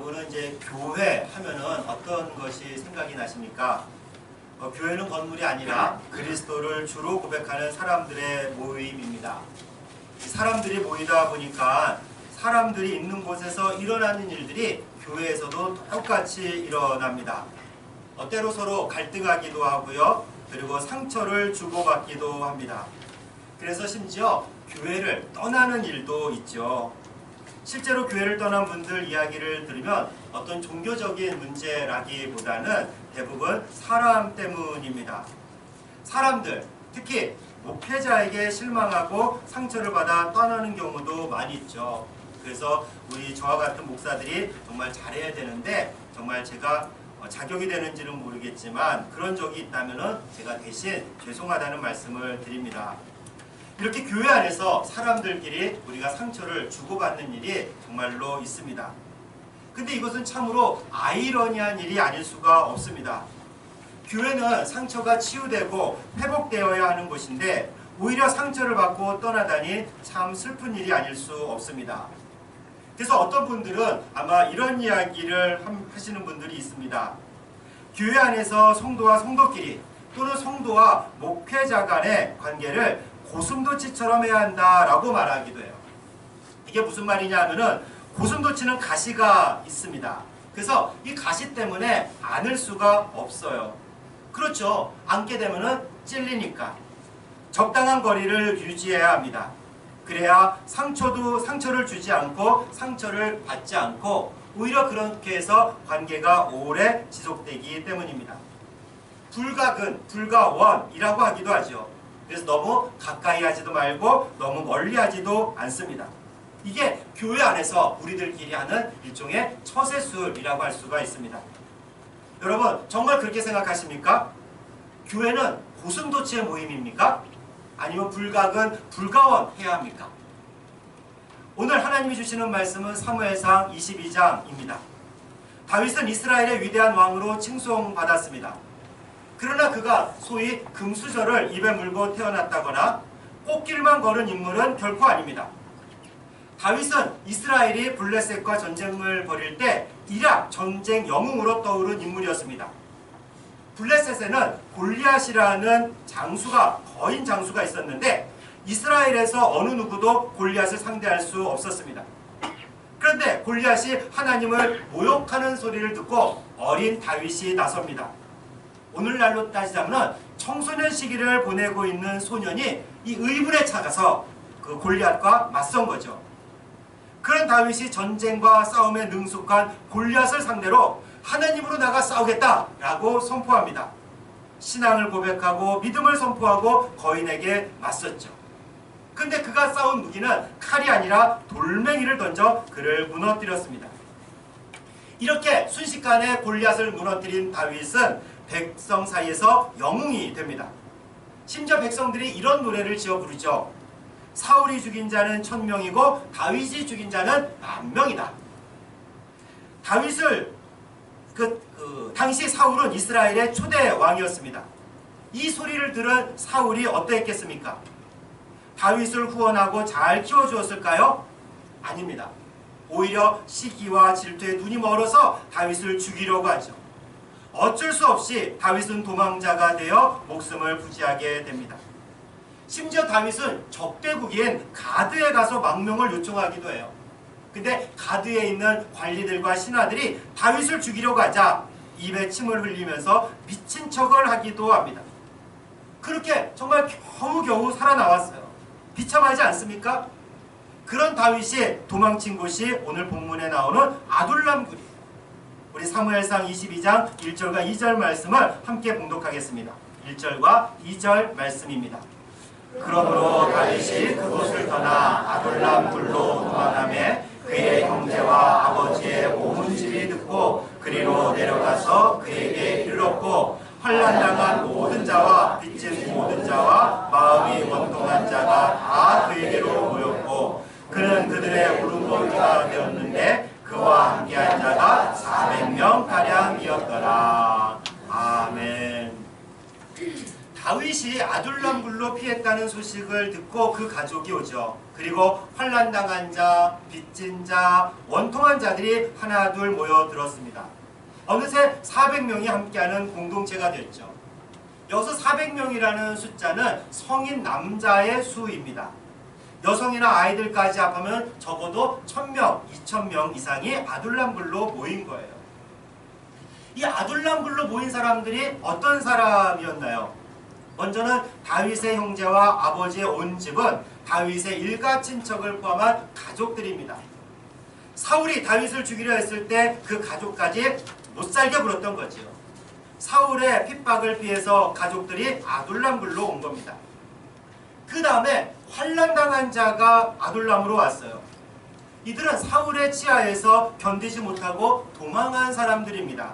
여러분은 이제 교회 하면은 어떤 것이 생각이 나십니까? 교회는 건물이 아니라 그리스도를 주로 고백하는 사람들의 모임입니다. 사람들이 모이다 보니까 사람들이 있는 곳에서 일어나는 일들이 교회에서도 똑같이 일어납니다. 때로 서로 갈등하기도 하고요. 그리고 상처를 주고받기도 합니다. 그래서 심지어 교회를 떠나는 일도 있죠. 실제로 교회를 떠난 분들 이야기를 들으면 어떤 종교적인 문제라기보다는 대부분 사람 때문입니다. 사람들, 특히 목회자에게 실망하고 상처를 받아 떠나는 경우도 많이 있죠. 그래서 저와 같은 목사들이 정말 잘해야 되는데 정말 제가 자격이 되는지는 모르겠지만 그런 적이 있다면 제가 대신 죄송하다는 말씀을 드립니다. 이렇게 교회 안에서 사람들끼리 우리가 상처를 주고받는 일이 정말로 있습니다. 근데 이것은 참으로 아이러니한 일이 아닐 수가 없습니다. 교회는 상처가 치유되고 회복되어야 하는 곳인데 오히려 상처를 받고 떠나다니 참 슬픈 일이 아닐 수 없습니다. 그래서 어떤 분들은 아마 이런 이야기를 하시는 분들이 있습니다. 교회 안에서 성도와 성도끼리 또는 성도와 목회자 간의 관계를 고슴도치처럼 해야 한다라고 말하기도 해요. 이게 무슨 말이냐 하면은 고슴도치는 가시가 있습니다. 그래서 이 가시 때문에 안을 수가 없어요. 그렇죠. 안게 되면은 찔리니까. 적당한 거리를 유지해야 합니다. 그래야 상처를 주지 않고 상처를 받지 않고 오히려 그렇게 해서 관계가 오래 지속되기 때문입니다. 불가근, 불가원이라고 하기도 하죠. 그래서 너무 가까이 하지도 말고 너무 멀리 하지도 않습니다. 이게 교회 안에서 우리들끼리 하는 일종의 처세술이라고 할 수가 있습니다. 여러분 정말 그렇게 생각하십니까? 교회는 고슴도치의 모임입니까? 아니면 불가근, 불가원 해야 합니까? 오늘 하나님이 주시는 말씀은 사무엘상 22장입니다. 다윗은 이스라엘의 위대한 왕으로 칭송받았습니다. 그러나 그가 소위 금수저를 입에 물고 태어났다거나 꽃길만 걸은 인물은 결코 아닙니다. 다윗은 이스라엘이 블레셋과 전쟁을 벌일 때 일약 전쟁 영웅으로 떠오른 인물이었습니다. 블레셋에는 골리앗이라는 거인 장수가 있었는데 이스라엘에서 어느 누구도 골리앗을 상대할 수 없었습니다. 그런데 골리앗이 하나님을 모욕하는 소리를 듣고 어린 다윗이 나섭니다. 오늘날로 따지자면 청소년 시기를 보내고 있는 소년이 이 의문에 찾아서 그 골리앗과 맞선 거죠. 그런 다윗이 전쟁과 싸움에 능숙한 골리앗을 상대로 하나님으로 나가 싸우겠다라고 선포합니다. 신앙을 고백하고 믿음을 선포하고 거인에게 맞섰죠. 근데 그가 싸운 무기는 칼이 아니라 돌멩이를 던져 그를 무너뜨렸습니다. 이렇게 순식간에 골리앗을 무너뜨린 다윗은 백성 사이에서 영웅이 됩니다. 심지어 백성들이 이런 노래를 지어 부르죠. 사울이 죽인 자는 1000명이고 다윗이 죽인 자는 10,000명이다. 다윗을 당시 사울은 이스라엘의 초대 왕이었습니다. 이 소리를 들은 사울이 어떠했겠습니까? 다윗을 후원하고 잘 키워주었을까요? 아닙니다. 오히려 시기와 질투에 눈이 멀어서 다윗을 죽이려고 하죠. 어쩔 수 없이 다윗은 도망자가 되어 목숨을 부지하게 됩니다. 심지어 다윗은 적대국인 가드에 가서 망명을 요청하기도 해요. 근데 가드에 있는 관리들과 신하들이 다윗을 죽이려고 하자 입에 침을 흘리면서 미친 척을 하기도 합니다. 그렇게 정말 겨우겨우 살아나왔어요. 비참하지 않습니까? 그런 다윗이 도망친 곳이 오늘 본문에 나오는 아둘람굴이에요. 우리 사무엘상 22장 1절과 2절 말씀을 함께 봉독하겠습니다. 1절과 2절 말씀입니다. 그러므로 다윗이 그곳을 떠나 아둘람굴로 도망하매 그의 형제와 아버지의 온 집이 듣고 그리로 내려가서 그에게 이르렀고 환난당한 모든 자와 빚진 모든 자와 마음이 원통한 자가 다 그에게로 모였고 그는 그들의 울음소리가 되었는데 그와 함께한 자가 400명가량이었더라. 아멘. 다윗이 아둘람굴로 피했다는 소식을 듣고 그 가족이 오죠. 그리고 환난당한 자, 빚진 자, 원통한 자들이 하나둘 모여들었습니다. 어느새 400명이 함께하는 공동체가 됐죠. 여기서 400명이라는 숫자는 성인 남자의 수입니다. 여성이나 아이들까지 합하면 적어도 1000명, 2000명 이상이 아둘람불로 모인 거예요. 이 아둘람불로 모인 사람들이 어떤 사람이었나요? 먼저는 다윗의 형제와 아버지의 온 집은 다윗의 일가 친척을 포함한 가족들입니다. 사울이 다윗을 죽이려 했을 때 그 가족까지 못살게 굴었던 거지요. 사울의 핍박을 피해서 가족들이 아둘람불로 온 겁니다. 그 다음에 환난당한 자가 아둘람으로 왔어요. 이들은 사울의 치하에서 견디지 못하고 도망한 사람들입니다.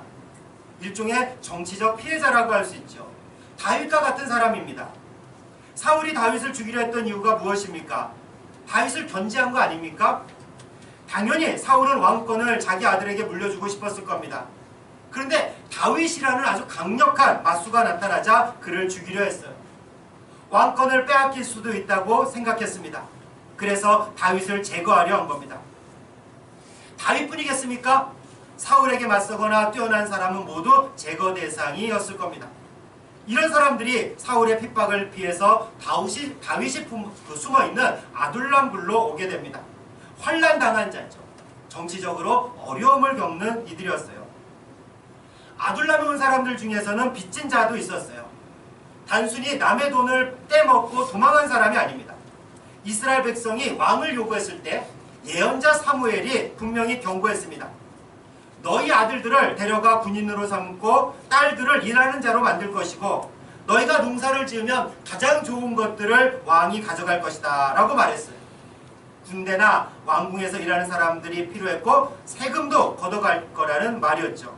일종의 정치적 피해자라고 할 수 있죠. 다윗과 같은 사람입니다. 사울이 다윗을 죽이려 했던 이유가 무엇입니까? 다윗을 견제한 거 아닙니까? 당연히 사울은 왕권을 자기 아들에게 물려주고 싶었을 겁니다. 그런데 다윗이라는 아주 강력한 맞수가 나타나자 그를 죽이려 했어요. 왕권을 빼앗길 수도 있다고 생각했습니다. 그래서 다윗을 제거하려 한 겁니다. 다윗뿐이겠습니까? 사울에게 맞서거나 뛰어난 사람은 모두 제거 대상이었을 겁니다. 이런 사람들이 사울의 핍박을 피해서 다윗이 숨어있는 아둘람불로 오게 됩니다. 환난당한 자죠. 정치적으로 어려움을 겪는 이들이었어요. 아둘람에 온 사람들 중에서는 빚진 자도 있었어요. 단순히 남의 돈을 떼먹고 도망한 사람이 아닙니다. 이스라엘 백성이 왕을 요구했을 때 예언자 사무엘이 분명히 경고했습니다. 너희 아들들을 데려가 군인으로 삼고 딸들을 일하는 자로 만들 것이고 너희가 농사를 지으면 가장 좋은 것들을 왕이 가져갈 것이다 라고 말했어요. 군대나 왕궁에서 일하는 사람들이 필요했고 세금도 걷어갈 거라는 말이었죠.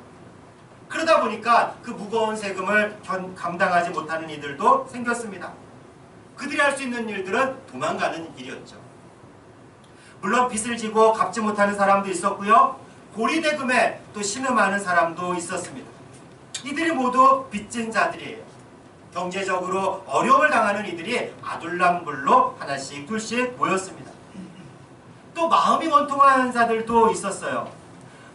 그러다 보니까 그 무거운 세금을 감당하지 못하는 이들도 생겼습니다. 그들이 할 수 있는 일들은 도망가는 일이었죠. 물론 빚을 지고 갚지 못하는 사람도 있었고요. 고리대금에 또 신음하는 사람도 있었습니다. 이들이 모두 빚진 자들이에요. 경제적으로 어려움을 당하는 이들이 아둘람불로 하나씩 둘씩 모였습니다. 또 마음이 원통한 자들도 있었어요.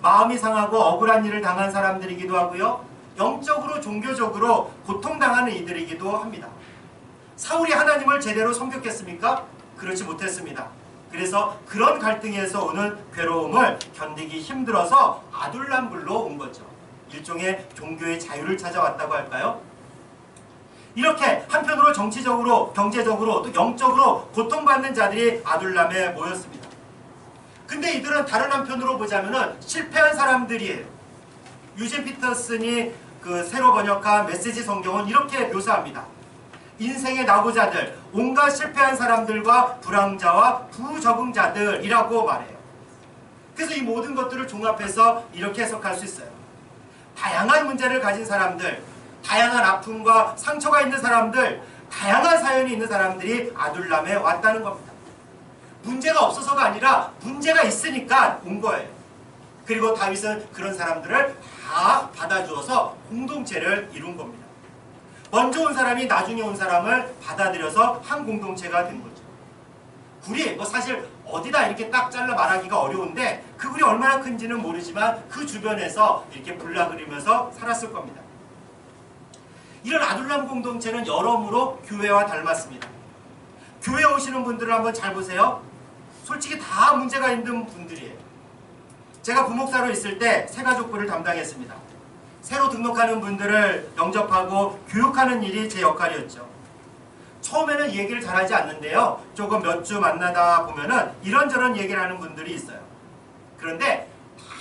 마음이 상하고 억울한 일을 당한 사람들이기도 하고요. 영적으로 종교적으로 고통당하는 이들이기도 합니다. 사울이 하나님을 제대로 섬겼겠습니까? 그렇지 못했습니다. 그래서 그런 갈등에서 오는 괴로움을 견디기 힘들어서 아둘람불로 온 거죠. 일종의 종교의 자유를 찾아왔다고 할까요? 이렇게 한편으로 정치적으로, 경제적으로, 또 영적으로 고통받는 자들이 아둘람에 모였습니다. 근데 이들은 다른 한편으로 보자면은 실패한 사람들이에요. 유진 피터슨이 그 새로 번역한 메시지 성경은 이렇게 묘사합니다. 인생의 낙오자들, 온갖 실패한 사람들과 불황자와 부적응자들이라고 말해요. 그래서 이 모든 것들을 종합해서 이렇게 해석할 수 있어요. 다양한 문제를 가진 사람들, 다양한 아픔과 상처가 있는 사람들, 다양한 사연이 있는 사람들이 아둘람에 왔다는 겁니다. 문제가 없어서가 아니라 문제가 있으니까 온 거예요. 그리고 다윗은 그런 사람들을 다 받아주어서 공동체를 이룬 겁니다. 먼저 온 사람이 나중에 온 사람을 받아들여서 한 공동체가 된 거죠. 굴이 사실 어디다 이렇게 딱 잘라 말하기가 어려운데 그 굴이 얼마나 큰지는 모르지만 그 주변에서 이렇게 불나그리면서 살았을 겁니다. 이런 아둘람 공동체는 여러모로 교회와 닮았습니다. 교회 오시는 분들을 한번 잘 보세요. 솔직히 다 문제가 있는 분들이에요. 제가 부목사로 있을 때 새가족부를 담당했습니다. 새로 등록하는 분들을 영접하고 교육하는 일이 제 역할이었죠. 처음에는 얘기를 잘하지 않는데요. 조금 몇 주 만나다 보면은 이런저런 얘기를 하는 분들이 있어요. 그런데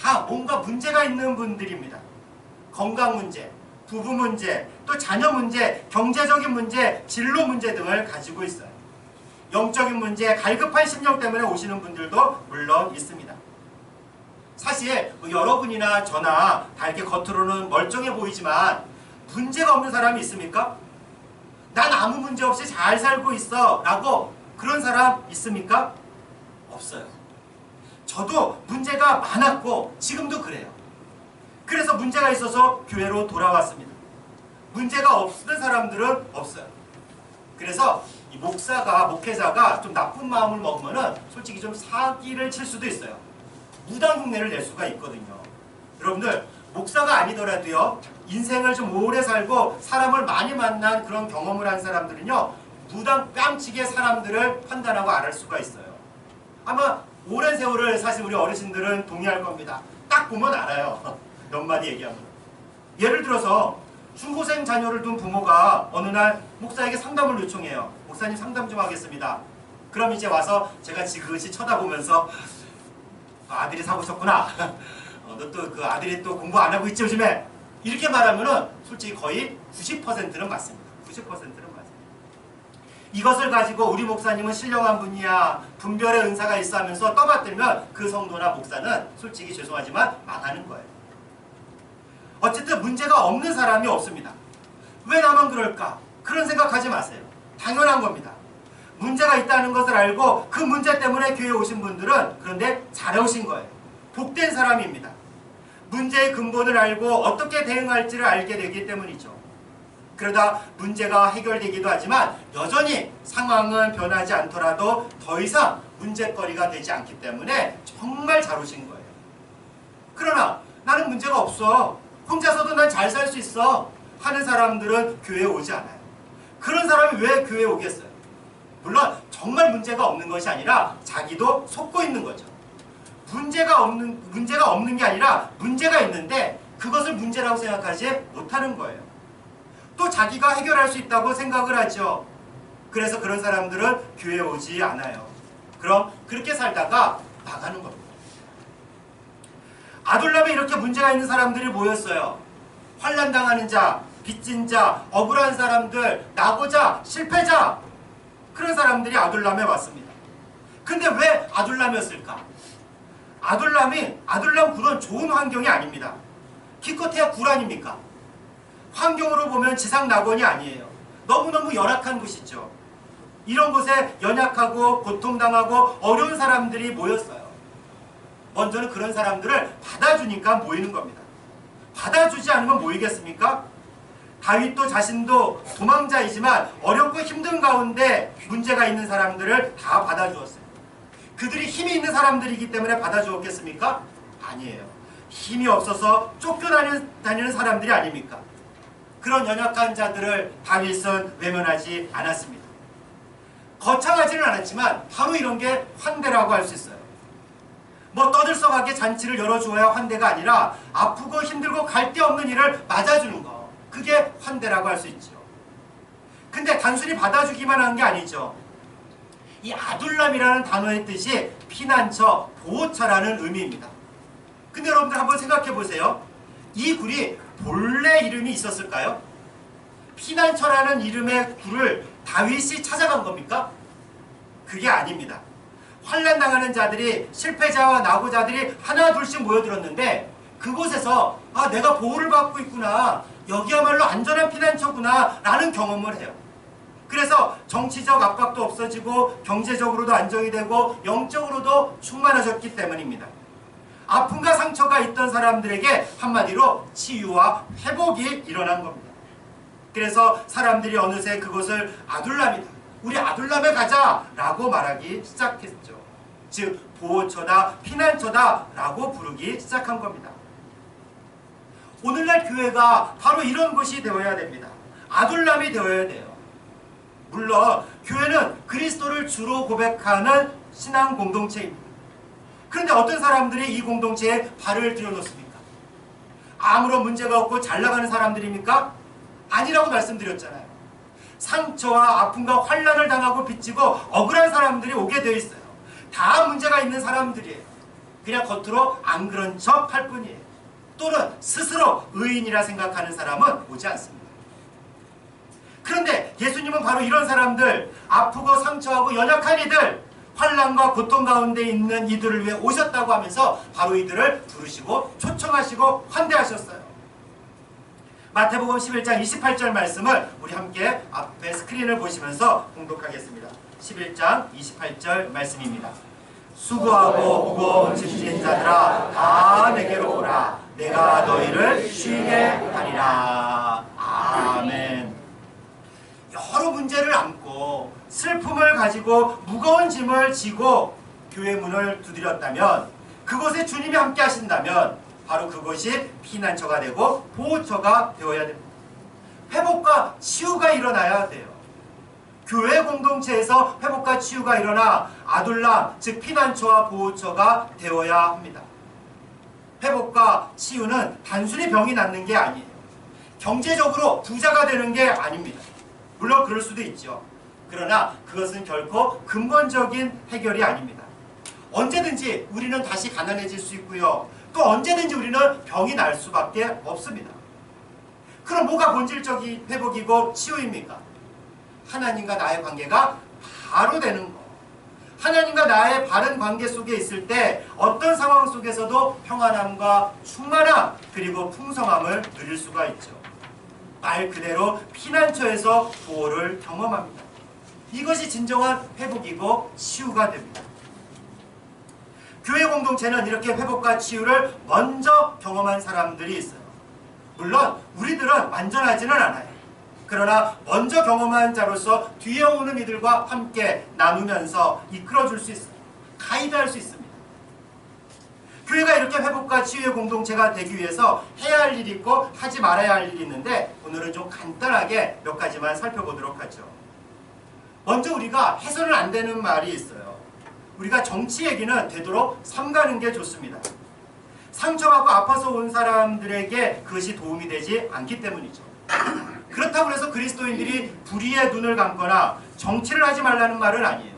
다 뭔가 문제가 있는 분들입니다. 건강 문제, 부부 문제, 또 자녀 문제, 경제적인 문제, 진로 문제 등을 가지고 있어요. 영적인 문제, 갈급한 심령 때문에 오시는 분들도 물론 있습니다. 사실 여러분이나 저나 다 이렇게 겉으로는 멀쩡해 보이지만 문제가 없는 사람이 있습니까? 난 아무 문제 없이 잘 살고 있어 라고 그런 사람 있습니까? 없어요. 저도 문제가 많았고 지금도 그래요. 그래서 문제가 있어서 교회로 돌아왔습니다. 문제가 없는 사람들은 없어요. 그래서 이 이 목회자가 좀 나쁜 마음을 먹으면은 솔직히 좀 사기를 칠 수도 있어요. 무당 흉내를 낼 수가 있거든요. 여러분들, 목사가 아니더라도요, 인생을 좀 오래 살고 사람을 많이 만난 그런 경험을 한 사람들은요, 무당 뺨치게 사람들을 판단하고 알을 수가 있어요. 아마 오랜 세월을 사실 우리 어르신들은 동의할 겁니다. 딱 보면 알아요. 몇 마디 얘기하면. 예를 들어서 중고생 자녀를 둔 부모가 어느 날 목사에게 상담을 요청해요. 목사님 상담 좀 하겠습니다. 그럼 이제 와서 제가 지그시 쳐다보면서 아들이 사고 싶구나. 너 또 그 아들이 또 공부 안 하고 있지 요즘에. 이렇게 말하면은 솔직히 거의 90%는 맞습니다. 90%는 맞습니다. 이것을 가지고 우리 목사님은 신령한 분이야, 분별의 은사가 있어 하면서 떠받들면 그 성도나 목사는 솔직히 죄송하지만 망하는 거예요. 어쨌든 문제가 없는 사람이 없습니다. 왜 나만 그럴까? 그런 생각하지 마세요. 당연한 겁니다. 문제가 있다는 것을 알고 그 문제 때문에 교회에 오신 분들은 그런데 잘 오신 거예요. 복된 사람입니다. 문제의 근본을 알고 어떻게 대응할지를 알게 되기 때문이죠. 그러다 문제가 해결되기도 하지만 여전히 상황은 변하지 않더라도 더 이상 문제거리가 되지 않기 때문에 정말 잘 오신 거예요. 그러나 나는 문제가 없어, 혼자서도 난 잘 살 수 있어 하는 사람들은 교회에 오지 않아요. 그런 사람이 왜 교회에 오겠어요? 물론 정말 문제가 없는 것이 아니라 자기도 속고 있는 거죠. 문제가 없는 게 아니라 문제가 있는데 그것을 문제라고 생각하지 못하는 거예요. 또 자기가 해결할 수 있다고 생각을 하죠. 그래서 그런 사람들은 교회에 오지 않아요. 그럼 그렇게 살다가 나가는 겁니다. 아둘람에 이렇게 문제가 있는 사람들이 모였어요. 환난당하는 자, 빚진 자, 억울한 사람들, 나고자, 실패자, 그런 사람들이 아둘람에 왔습니다. 근데 왜 아둘람이었을까? 아둘람 굴은 좋은 환경이 아닙니다. 기껏해야 굴 아닙니까? 환경으로 보면 지상 낙원이 아니에요. 너무너무 열악한 곳이죠. 이런 곳에 연약하고 고통당하고 어려운 사람들이 모였어요. 먼저는 그런 사람들을 받아주니까 모이는 겁니다. 받아주지 않으면 모이겠습니까? 다윗도 자신도 도망자이지만 어렵고 힘든 가운데 문제가 있는 사람들을 다 받아주었어요. 그들이 힘이 있는 사람들이기 때문에 받아주었겠습니까? 아니에요. 힘이 없어서 쫓겨다니는 사람들이 아닙니까? 그런 연약한 자들을 다윗은 외면하지 않았습니다. 거창하지는 않았지만 바로 이런 게 환대라고 할 수 있어요. 뭐 떠들썩하게 잔치를 열어주어야 환대가 아니라 아프고 힘들고 갈 데 없는 일을 맞아주는 거, 그게 환대라고 할 수 있죠. 근데 단순히 받아주기만 한 게 아니죠. 이 아둘람이라는 단어의 뜻이 피난처, 보호처라는 의미입니다. 근데 여러분들 한번 생각해 보세요. 이 굴이 본래 이름이 있었을까요? 피난처라는 이름의 굴을 다윗이 찾아간 겁니까? 그게 아닙니다. 환난당하는 자들이, 실패자와 낙오자들이 하나 둘씩 모여들었는데 그곳에서 내가 보호를 받고 있구나, 여기야말로 안전한 피난처구나 라는 경험을 해요. 그래서 정치적 압박도 없어지고 경제적으로도 안정이 되고 영적으로도 충만해졌기 때문입니다. 아픔과 상처가 있던 사람들에게 한마디로 치유와 회복이 일어난 겁니다. 그래서 사람들이 어느새 그곳을 아둘람이다, 우리 아둘람에 가자 라고 말하기 시작했죠. 즉 보호처다, 피난처다 라고 부르기 시작한 겁니다. 오늘날 교회가 바로 이런 곳이 되어야 됩니다. 아둘람이 되어야 돼요. 물론 교회는 그리스도를 주로 고백하는 신앙 공동체입니다. 그런데 어떤 사람들이 이 공동체에 발을 들여놓습니까? 아무런 문제가 없고 잘 나가는 사람들입니까? 아니라고 말씀드렸잖아요. 상처와 아픔과 환난을 당하고 빚지고 억울한 사람들이 오게 되어 있어요. 다 문제가 있는 사람들이에요. 그냥 겉으로 안 그런 척 할 뿐이에요. 또는 스스로 의인이라 생각하는 사람은 오지 않습니다. 그런데 예수님은 바로 이런 사람들, 아프고 상처하고 연약한 이들, 환난과 고통 가운데 있는 이들을 위해 오셨다고 하면서 바로 이들을 부르시고 초청하시고 환대하셨어요. 마태복음 11장 28절 말씀을 우리 함께 앞에 스크린을 보시면서 공독하겠습니다. 11장 28절 말씀입니다. 수고하고 무거운 짐진 자들아 다 내게로 오라. 내가 너희를 쉬게 하리라. 아멘. 여러 문제를 안고 슬픔을 가지고 무거운 짐을 지고 교회 문을 두드렸다면, 그곳에 주님이 함께 하신다면 바로 그것이 피난처가 되고 보호처가 되어야 됩니다. 회복과 치유가 일어나야 돼요. 교회 공동체에서 회복과 치유가 일어나 아둘람, 즉 피난처와 보호처가 되어야 합니다. 회복과 치유는 단순히 병이 낫는 게 아니에요. 경제적으로 부자가 되는 게 아닙니다. 물론 그럴 수도 있죠. 그러나 그것은 결코 근본적인 해결이 아닙니다. 언제든지 우리는 다시 가난해질 수 있고요. 또 언제든지 우리는 병이 날 수밖에 없습니다. 그럼 뭐가 본질적인 회복이고 치유입니까? 하나님과 나의 관계가 바로 되는 것. 하나님과 나의 바른 관계 속에 있을 때 어떤 상황 속에서도 평안함과 충만함 그리고 풍성함을 누릴 수가 있죠. 말 그대로 피난처에서 보호를 경험합니다. 이것이 진정한 회복이고 치유가 됩니다. 교회 공동체는 이렇게 회복과 치유를 먼저 경험한 사람들이 있어요. 물론 우리들은 완전하지는 않아요. 그러나 먼저 경험한 자로서 뒤에 오는 이들과 함께 나누면서 이끌어줄 수 있습니다. 가이드할 수 있습니다. 교회가 이렇게 회복과 치유의 공동체가 되기 위해서 해야 할 일이 있고 하지 말아야 할 일이 있는데, 오늘은 좀 간단하게 몇 가지만 살펴보도록 하죠. 먼저 우리가 해서는 안 되는 말이 있어요. 우리가 정치 얘기는 되도록 삼가는 게 좋습니다. 상처받고 아파서 온 사람들에게 그것이 도움이 되지 않기 때문이죠. 그렇다고 해서 그리스도인들이 불의의 눈을 감거나 정치를 하지 말라는 말은 아니에요.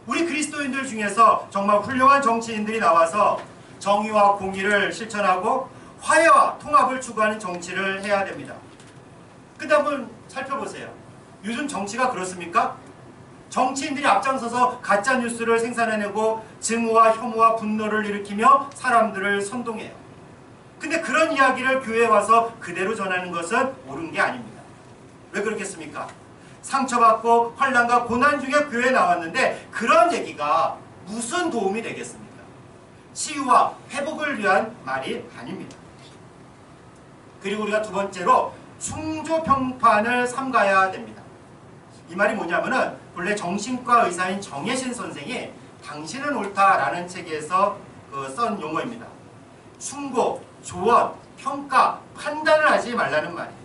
우리 그리스도인들 중에서 정말 훌륭한 정치인들이 나와서 정의와 공의를 실천하고 화해와 통합을 추구하는 정치를 해야 됩니다. 근데 한번 살펴보세요. 요즘 정치가 그렇습니까? 정치인들이 앞장서서 가짜뉴스를 생산해내고 증오와 혐오와 분노를 일으키며 사람들을 선동해요. 근데 그런 이야기를 교회에 와서 그대로 전하는 것은 옳은 게 아닙니다. 왜 그렇겠습니까? 상처받고 환난과 고난 중에 교회에 나왔는데 그런 얘기가 무슨 도움이 되겠습니까? 치유와 회복을 위한 말이 아닙니다. 그리고 우리가 두 번째로 충조평판을 삼가야 됩니다. 이 말이 뭐냐면은 본래 정신과 의사인 정혜신 선생이 당신은 옳다라는 책에서 쓴 용어입니다. 충고, 조언, 평가, 판단을 하지 말라는 말이에요.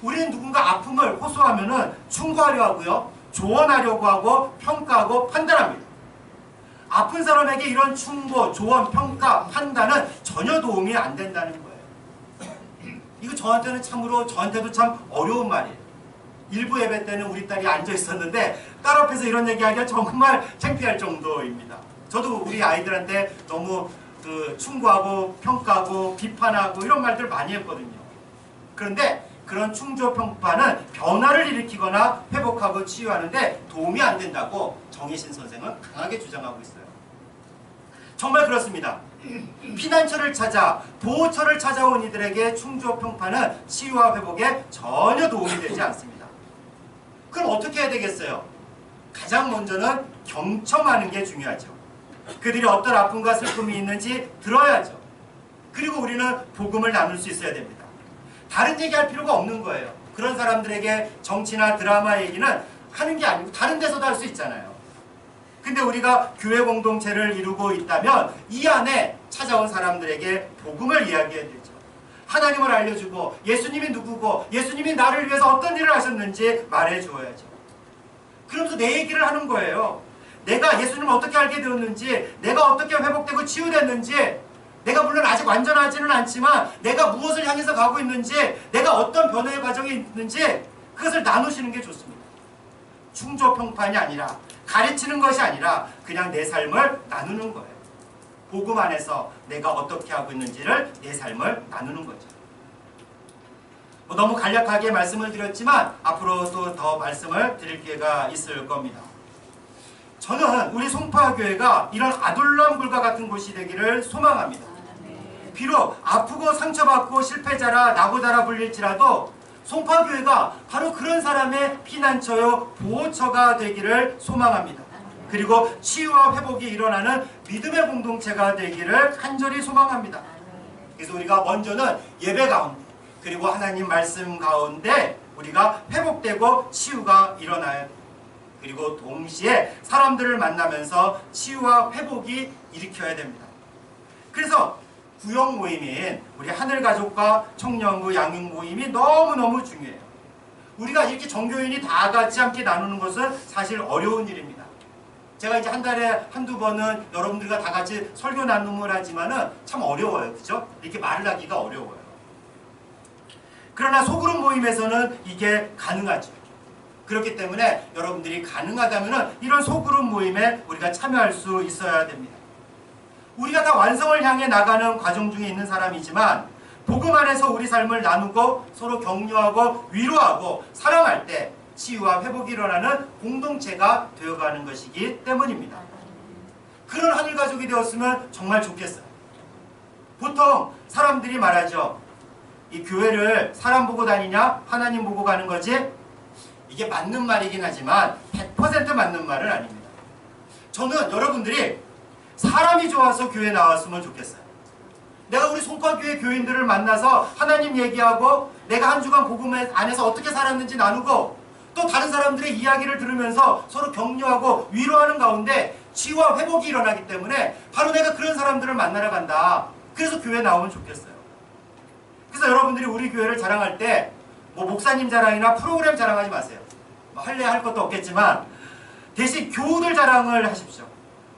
우리는 누군가 아픔을 호소하면은 충고하려 하고요, 조언하려고 하고 평가하고 판단합니다. 아픈 사람에게 이런 충고, 조언, 평가, 판단은 전혀 도움이 안 된다는 거예요. 이거 저한테도 참 어려운 말이에요. 일부 예배 때는 우리 딸이 앉아 있었는데 딸 앞에서 이런 얘기하기가 정말 창피할 정도입니다. 저도 우리 아이들한테 너무 충고하고 평가하고 비판하고 이런 말들 많이 했거든요. 그런데 그런 충조 평판은 변화를 일으키거나 회복하고 치유하는데 도움이 안 된다고 정혜신 선생은 강하게 주장하고 있어요. 정말 그렇습니다. 피난처를 찾아 보호처를 찾아온 이들에게 충조 평판은 치유와 회복에 전혀 도움이 되지 않습니다. 그럼 어떻게 해야 되겠어요? 가장 먼저는 경청하는 게 중요하죠. 그들이 어떤 아픔과 슬픔이 있는지 들어야죠. 그리고 우리는 복음을 나눌 수 있어야 됩니다. 다른 얘기할 필요가 없는 거예요. 그런 사람들에게 정치나 드라마 얘기는 하는 게 아니고 다른 데서도 할 수 있잖아요. 근데 우리가 교회 공동체를 이루고 있다면 이 안에 찾아온 사람들에게 복음을 이야기해야 되죠. 하나님을 알려주고 예수님이 누구고 예수님이 나를 위해서 어떤 일을 하셨는지 말해주어야죠. 그러면서 내 얘기를 하는 거예요. 내가 예수님을 어떻게 알게 되었는지, 내가 어떻게 회복되고 치유됐는지, 내가 물론 아직 완전하지는 않지만 내가 무엇을 향해서 가고 있는지, 내가 어떤 변화의 과정이 있는지 그것을 나누시는 게 좋습니다. 충조평판이 아니라, 가르치는 것이 아니라 그냥 내 삶을 나누는 거예요. 복음 안에서 내가 어떻게 하고 있는지를, 내 삶을 나누는 거죠. 너무 간략하게 말씀을 드렸지만 앞으로도 더 말씀을 드릴 기회가 있을 겁니다. 저는 우리 송파교회가 이런 아둘람굴과 같은 곳이 되기를 소망합니다. 비록 아프고 상처받고 실패자라 나고자라 불릴지라도 송파교회가 바로 그런 사람의 피난처요 보호처가 되기를 소망합니다. 그리고 치유와 회복이 일어나는 믿음의 공동체가 되기를 간절히 소망합니다. 그래서 우리가 먼저는 예배 가운데, 그리고 하나님 말씀 가운데 우리가 회복되고 치유가 일어나야 됩니다. 그리고 동시에 사람들을 만나면서 치유와 회복이 일으켜야 됩니다. 그래서 구역 모임인 우리 하늘가족과 청년부 양육 모임이 너무너무 중요해요. 우리가 이렇게 정교인이 다 같이 함께 나누는 것은 사실 어려운 일입니다. 제가 이제 한 달에 한두 번은 여러분들과 다 같이 설교 나눔을 하지만은 참 어려워요. 그죠? 이렇게 말을 하기가 어려워요. 그러나 소그룹 모임에서는 이게 가능하죠. 그렇기 때문에 여러분들이 가능하다면 이런 소그룹 모임에 우리가 참여할 수 있어야 됩니다. 우리가 다 완성을 향해 나가는 과정 중에 있는 사람이지만 복음 안에서 우리 삶을 나누고 서로 격려하고 위로하고 사랑할 때 치유와 회복이 일어나는 공동체가 되어가는 것이기 때문입니다. 그런 하늘가족이 되었으면 정말 좋겠어요. 보통 사람들이 말하죠. 이 교회를 사람 보고 다니냐 하나님 보고 가는 거지? 이게 맞는 말이긴 하지만 100% 맞는 말은 아닙니다. 저는 여러분들이 사람이 좋아서 교회 나왔으면 좋겠어요. 내가 우리 송파교회 교인들을 만나서 하나님 얘기하고 내가 한 주간 복음 안에서 어떻게 살았는지 나누고 또 다른 사람들의 이야기를 들으면서 서로 격려하고 위로하는 가운데 치유와 회복이 일어나기 때문에 바로 내가 그런 사람들을 만나러 간다. 그래서 교회 나오면 좋겠어요. 그래서 여러분들이 우리 교회를 자랑할 때 뭐 목사님 자랑이나 프로그램 자랑하지 마세요. 뭐 할래 할 것도 없겠지만 대신 교우들 자랑을 하십시오.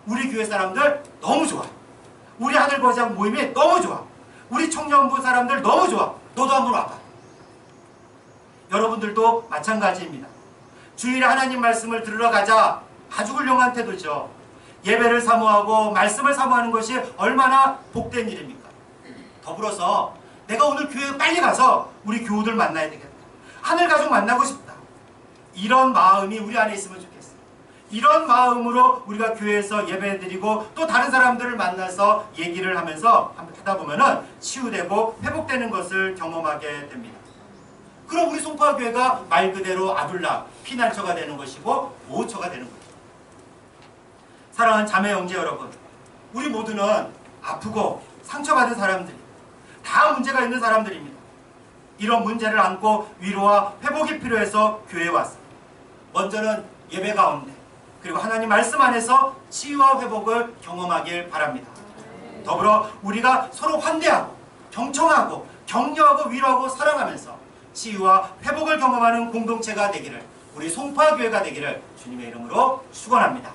우리 교회 사람들 너무 좋아. 우리 하늘거장 모임이 너무 좋아. 우리 청년부 사람들 너무 좋아. 너도 한번 와봐. 여러분들도 마찬가지입니다. 주일에 하나님 말씀을 들으러 가자. 아주 훌륭한 태도죠. 예배를 사모하고 말씀을 사모하는 것이 얼마나 복된 일입니까? 더불어서 내가 오늘 교회에 빨리 가서 우리 교우들 만나야 되겠다. 하늘가족 만나고 싶다. 이런 마음이 우리 안에 있으면 좋겠어요. 이런 마음으로 우리가 교회에서 예배드리고 또 다른 사람들을 만나서 얘기를 하면서 하다 보면은 치유되고 회복되는 것을 경험하게 됩니다. 그럼 우리 송파교회가 말 그대로 아둘라 피난처가 되는 것이고 보호처가 되는 거죠. 사랑하는 자매 형제 여러분, 우리 모두는 아프고 상처받은 사람들이 다 문제가 있는 사람들입니다. 이런 문제를 안고 위로와 회복이 필요해서 교회에 왔습니다. 먼저는 예배 가운데 그리고 하나님 말씀 안에서 치유와 회복을 경험하길 바랍니다. 더불어 우리가 서로 환대하고 경청하고 격려하고 위로하고 사랑하면서 치유와 회복을 경험하는 공동체가 되기를, 우리 송파교회가 되기를 주님의 이름으로 축원합니다.